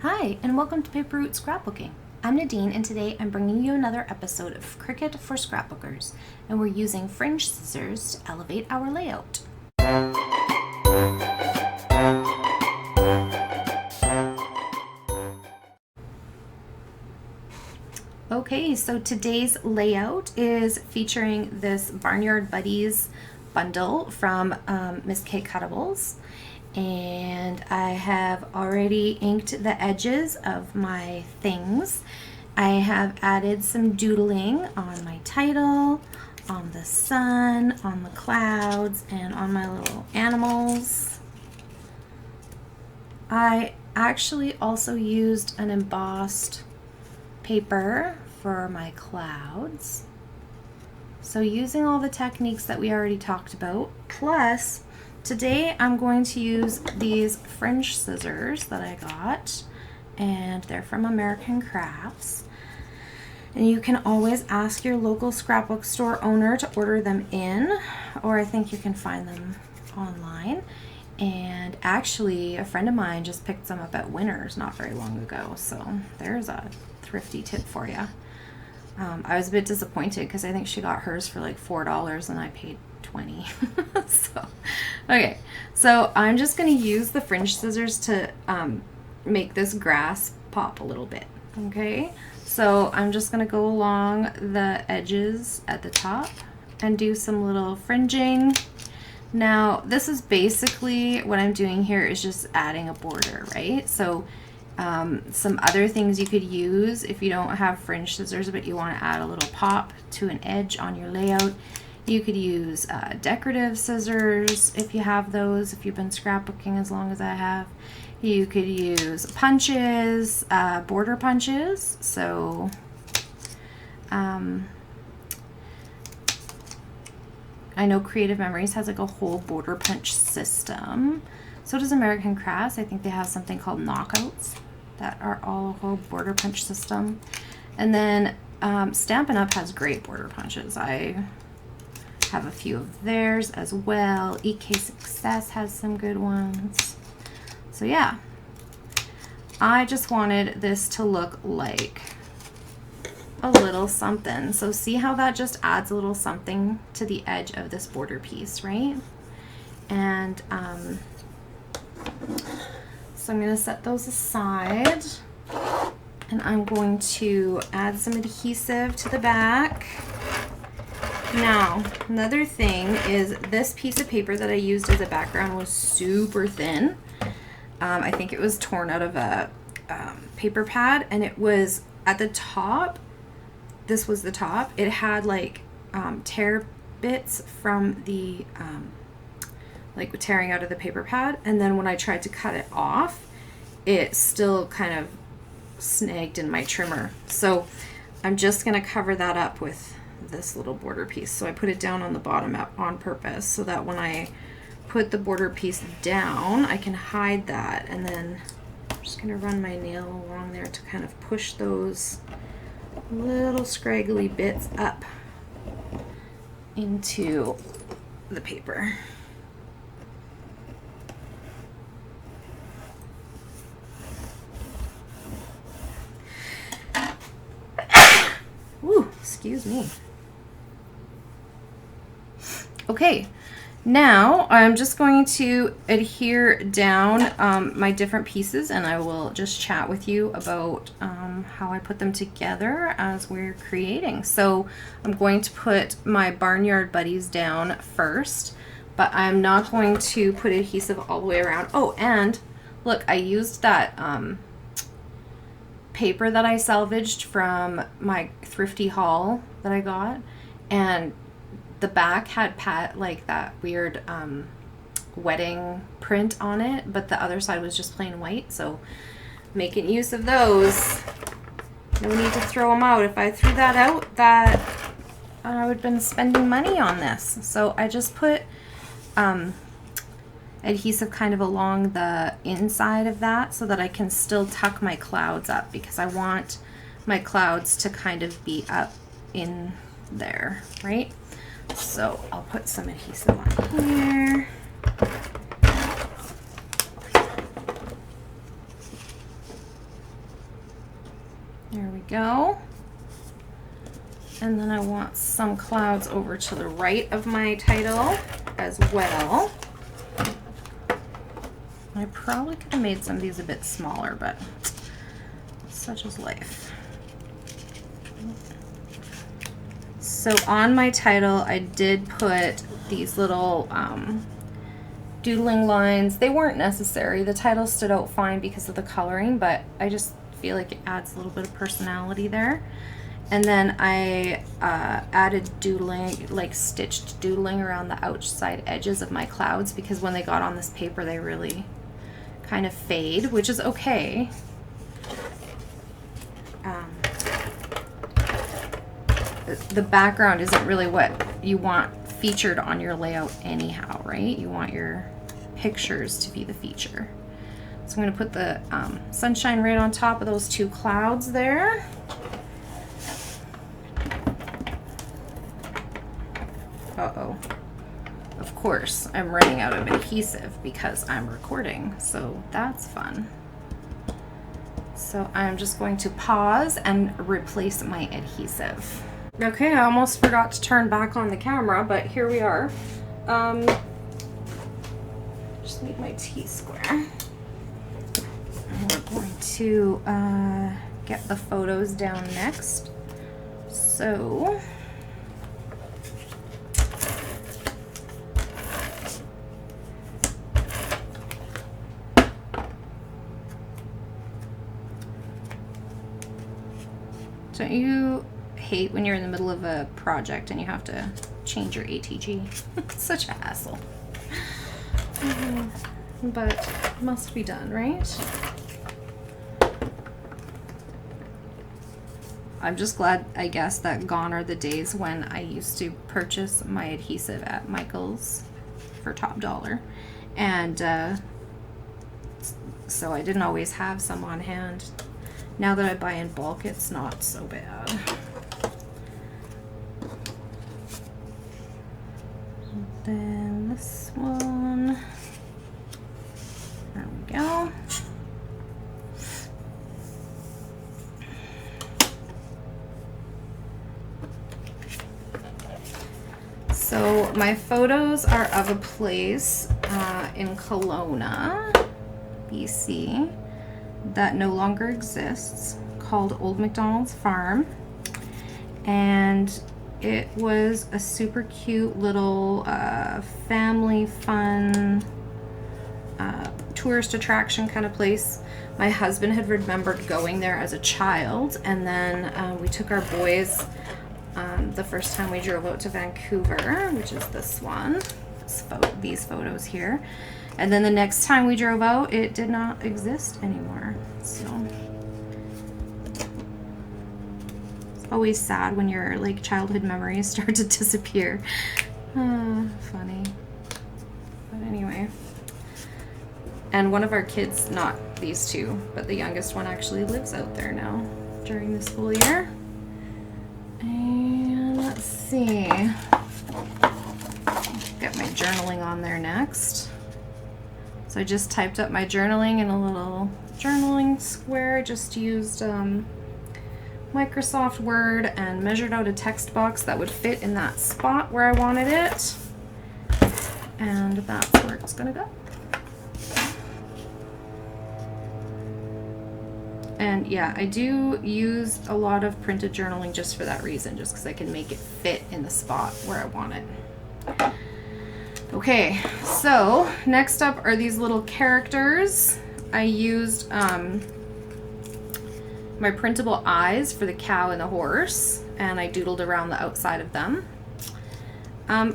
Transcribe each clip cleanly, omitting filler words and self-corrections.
Hi, and welcome to Paper Route Scrapbooking. I'm Nadine, and today I'm bringing you another episode of Cricut for Scrapbookers, and we're using Fringe scissors to elevate our layout. Okay, so today's layout is featuring this Barnyard Buddies bundle from Miss K Cuttables. And I have already inked the edges of my things. I have added some doodling on my title, on the sun, on the clouds, and on my little animals. I actually also used an embossed paper for my clouds. So using all the techniques that we already talked about, plus today I'm going to use these Fringe scissors that I got, and they're from American Crafts. And you can always ask your local scrapbook store owner to order them in, or I think you can find them online. And actually, a friend of mine just picked some up at Winners not very long ago, so there's a thrifty tip for you. I was a bit disappointed because I think she got hers for like $4 and I paid $20. Okay, so I'm just going to use the Fringe scissors to make this grass pop a little bit. Okay, so I'm just going to go along the edges at the top and do some little fringing. Now, this is basically what I'm doing here is just adding a border, right? So some other things you could use if you don't have Fringe scissors but you want to add a little pop to an edge on your layout. You could use decorative scissors if you have those, if you've been scrapbooking as long as I have. You could use punches, border punches. So I know Creative Memories has like a whole border punch system. So does American Crafts. I think they have something called knockouts that are all a whole border punch system. And then Stampin' Up! Has great border punches. I have a few of theirs as well. EK Success has some good ones. So yeah, I just wanted this to look like a little something. So see how that just adds a little something to the edge of this border piece, right? And so I'm going to set those aside, and I'm going to add some adhesive to the back. Now, another thing is this piece of paper that I used as a background was super thin. I think it was torn out of a paper pad, and it was at the top. This was the top. It had like tear bits from the like tearing out of the paper pad, and then when I tried to cut it off, it still kind of snagged in my trimmer. So I'm just going to cover that up with this little border piece. So I put it down on the bottom on purpose so that when I put the border piece down, I can hide that. And then I'm just going to run my nail along there to kind of push those little scraggly bits up into the paper. Ooh, excuse me. Okay, now I'm just going to adhere down my different pieces, and I will just chat with you about how I put them together as we're creating. So I'm going to put my Barnyard Buddies down first, but I'm not going to put adhesive all the way around. Oh, and look, I used that paper that I salvaged from my thrifty haul that I got, and the back had like that weird wedding print on it, but the other side was just plain white. So making use of those, no need to throw them out. If I threw that out, that I would have been spending money on this. So I just put adhesive kind of along the inside of that so that I can still tuck my clouds up, because I want my clouds to kind of be up in there, right? So I'll put some adhesive on here. go. And then I want some clouds over to the right of my title as well. I probably could have made some of these a bit smaller, but such is life. So on my title, I did put these little doodling lines. They weren't necessary. The title stood out fine because of the coloring, but I just feel like it adds a little bit of personality there. And then I added doodling, like stitched doodling around the outside edges of my clouds, because when they got on this paper, they really kind of fade, which is okay. The background isn't really what you want featured on your layout anyhow, right? You want your pictures to be the feature. So I'm going to put the sunshine right on top of those two clouds there. Uh-oh. Of course, I'm running out of adhesive because I'm recording, so that's fun. So I'm just going to pause and replace my adhesive. Okay, I almost forgot to turn back on the camera, but here we are. Just need my T-square. And we're going to get the photos down next. So don't you hate when you're in the middle of a project and you have to change your ATG? It's such a hassle. But it must be done, right? I'm just glad, I guess, that gone are the days when I used to purchase my adhesive at Michael's for top dollar. And so I didn't always have some on hand. Now that I buy in bulk, it's not so bad. And then this one. There we go. So my photos are of a place in Kelowna, BC, that no longer exists, called Old MacDonald's Farm. And it was a super cute little family fun tourist attraction kind of place. My husband had remembered going there as a child, and then we took our boys the first time we drove out to Vancouver, which is this one, these photos here. And then the next time we drove out, it did not exist anymore. So it's always sad when your like childhood memories start to disappear. Funny. But anyway. And one of our kids, not these two, but the youngest one actually lives out there now during the school year. And let's see. Get my journaling on there next. So I just typed up my journaling in a little journaling square. Just used Microsoft Word and measured out a text box that would fit in that spot where I wanted it. And that's where it's gonna go. And yeah, I do use a lot of printed journaling just for that reason, just because I can make it fit in the spot where I want it. Okay, so next up are these little characters. I used my printable eyes for the cow and the horse, and I doodled around the outside of them.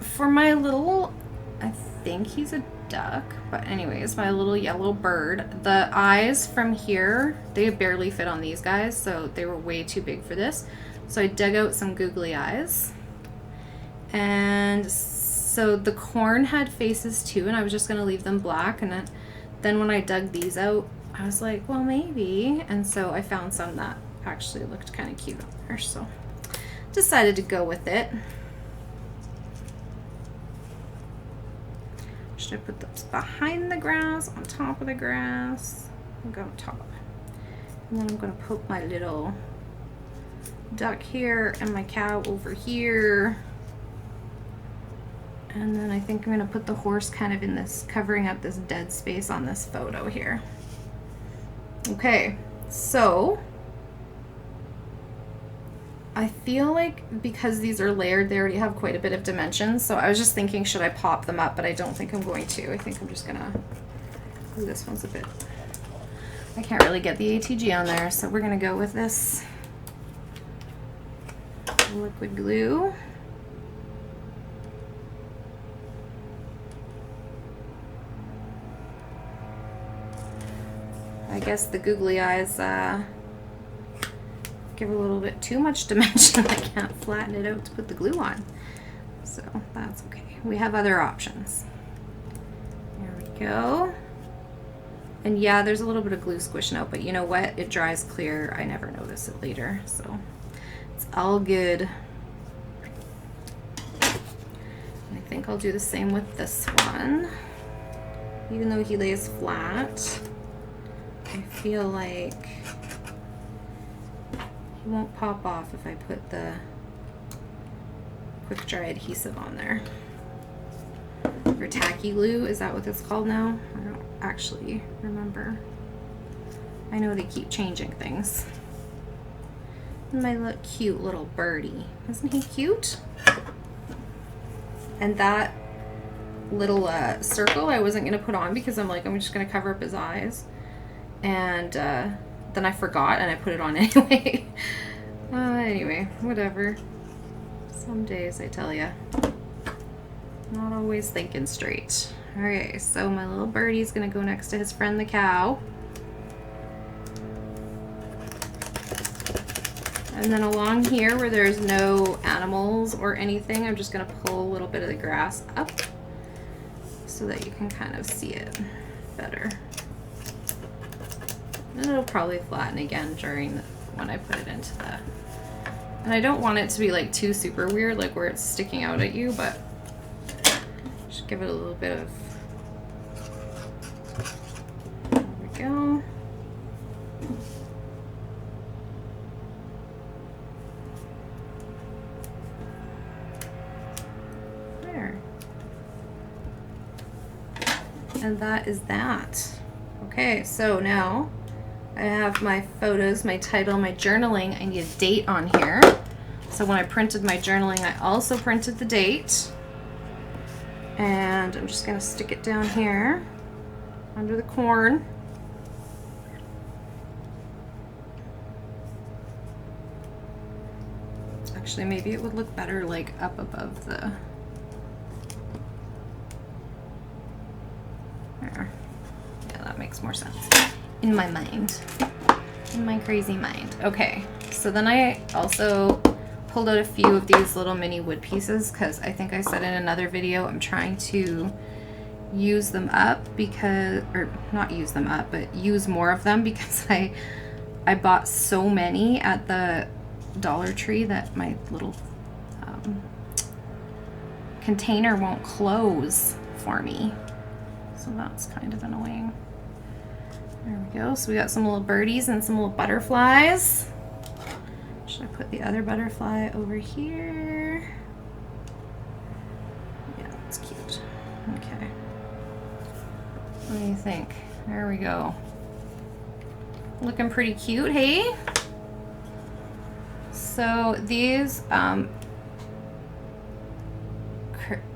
For my little, I think he's a duck, but anyways, my little yellow bird, the eyes from here, they barely fit on these guys, so they were way too big for this. So I dug out some googly eyes. And so the corn had faces too, and I was just gonna leave them black, and then when I dug these out, I was like, well, maybe. And so I found some that actually looked kind of cute on there, so decided to go with it. Should I put those behind the grass, on top of the grass? I'll go on top. And then I'm gonna poke my little duck here and my cow over here. And then I think I'm gonna put the horse kind of in this, covering up this dead space on this photo here. Okay, so I feel like because these are layered, they already have quite a bit of dimensions. So I was just thinking, should I pop them up? But I don't think I'm going to. I think I'm just gonna, ooh, this one's a bit, I can't really get the ATG on there. So we're gonna go with this liquid glue. I guess the googly eyes give a little bit too much dimension. I can't flatten it out to put the glue on. So that's okay. We have other options. There we go. And yeah, there's a little bit of glue squishing out, but you know what? It dries clear. I never notice it later, so it's all good. I think I'll do the same with this one. Even though he lays flat, I feel like he won't pop off if I put the quick dry adhesive on there. Or tacky glue, is that what it's called now? I don't actually remember. I know they keep changing things. And my cute little birdie. Isn't he cute? And that little circle I wasn't going to put on because I'm like, I'm just going to cover up his eyes. And then I forgot and I put it on anyway. Anyway, whatever. Some days, I tell ya. Not always thinking straight. Okay, so my little birdie's gonna go next to his friend the cow. And then along here where there's no animals or anything, I'm just gonna pull a little bit of the grass up so that you can kind of see it better. And it'll probably flatten again during when I put it into the, and I don't want it to be like too super weird, like where it's sticking out at you, but just give it a little bit of, there we go. There. And that is that. Okay, so now I have my photos, my title, my journaling. I need a date on here. So when I printed my journaling, I also printed the date. And I'm just gonna stick it down here under the corn. Actually, maybe it would look better like up above the, there. Yeah, that makes more sense. In my mind, in my crazy mind. Okay, so then I also pulled out a few of these little mini wood pieces because I think I said in another video I'm trying to use them up because, or not use them up, but use more of them because I bought so many at the Dollar Tree that my little container won't close for me. So that's kind of annoying. There we go. So we got some little birdies and some little butterflies. Should I put the other butterfly over here? Yeah, that's cute. Okay. What do you think? There we go. Looking pretty cute, hey? So these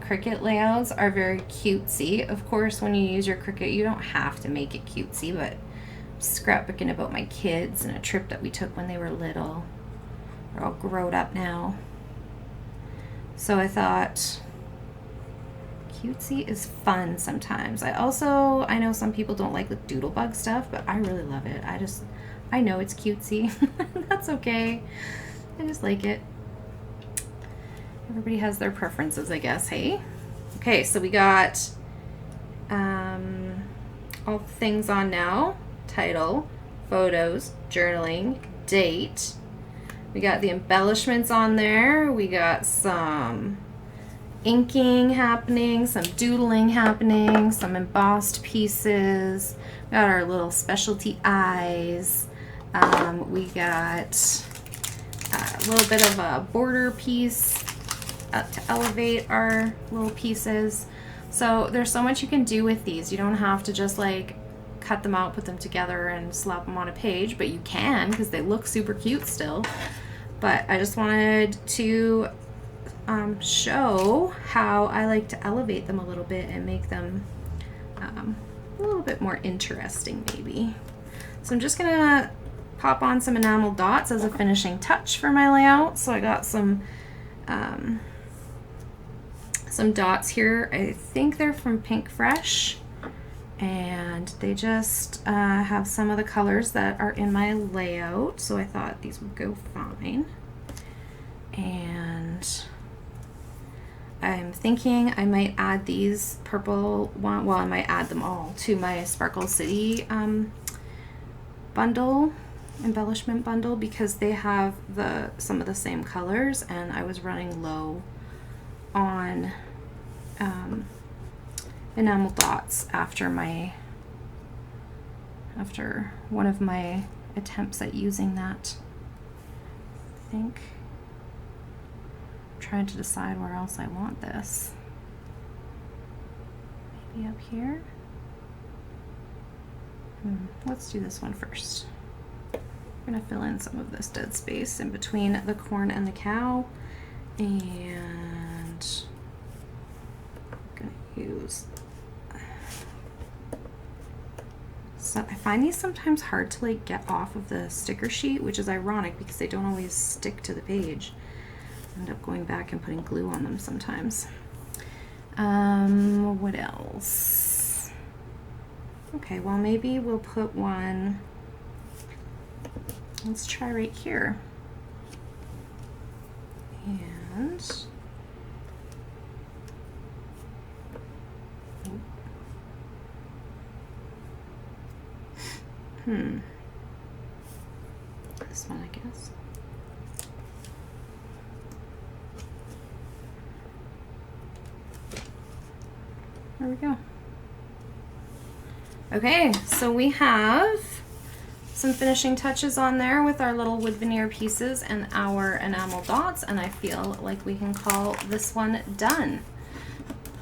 Cricut layouts are very cutesy. Of course, when you use your Cricut, you don't have to make it cutesy, but I'm scrapbooking about my kids and a trip that we took when they were little. They're all grown up now. So I thought cutesy is fun sometimes. I know some people don't like the doodlebug stuff, but I really love it. I know it's cutesy. That's okay. I just like it. Everybody has their preferences, I guess, hey? Okay, so we got all things on now. Title, photos, journaling, date. We got the embellishments on there. We got some inking happening, some doodling happening, some embossed pieces. We got our little specialty eyes. We got a little bit of a border piece to elevate our little pieces. So there's so much you can do with these. You don't have to just like cut them out, put them together and slap them on a page, but you can because they look super cute still. But I just wanted to show how I like to elevate them a little bit and make them a little bit more interesting maybe. So I'm just gonna pop on some enamel dots as a finishing touch for my layout. So I got some dots here. I think they're from Pink Fresh, and they just have some of the colors that are in my layout, so I thought these would go fine. And I'm thinking I might add these purple one, well, I might add them all to my Sparkle City bundle, embellishment bundle, because they have some of the same colors, and I was running low on enamel dots after one of my attempts at using that. I think I'm trying to decide where else I want this. Maybe up here. Let's do this one first. I'm gonna fill in some of this dead space in between the corn and the cow, and I'm gonna use. So I find these sometimes hard to like get off of the sticker sheet, which is ironic because they don't always stick to the page. I end up going back and putting glue on them sometimes. What else? Okay, well maybe we'll put one. Let's try right here. And this one, I guess. There we go. Okay, so we have some finishing touches on there with our little wood veneer pieces and our enamel dots, and I feel like we can call this one done.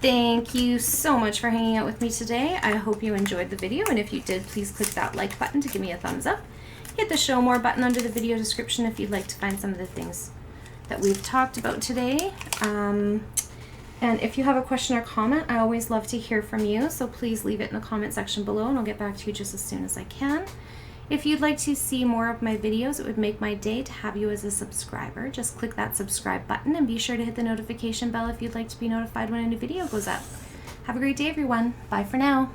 Thank you so much for hanging out with me today. I hope you enjoyed the video, and if you did, please click that like button to give me a thumbs up. Hit the show more button under the video description if you'd like to find some of the things that we've talked about today. And if you have a question or comment, I always love to hear from you, so please leave it in the comment section below and I'll get back to you just as soon as I can. If you'd like to see more of my videos, it would make my day to have you as a subscriber. Just click that subscribe button and be sure to hit the notification bell if you'd like to be notified when a new video goes up. Have a great day, everyone. Bye for now.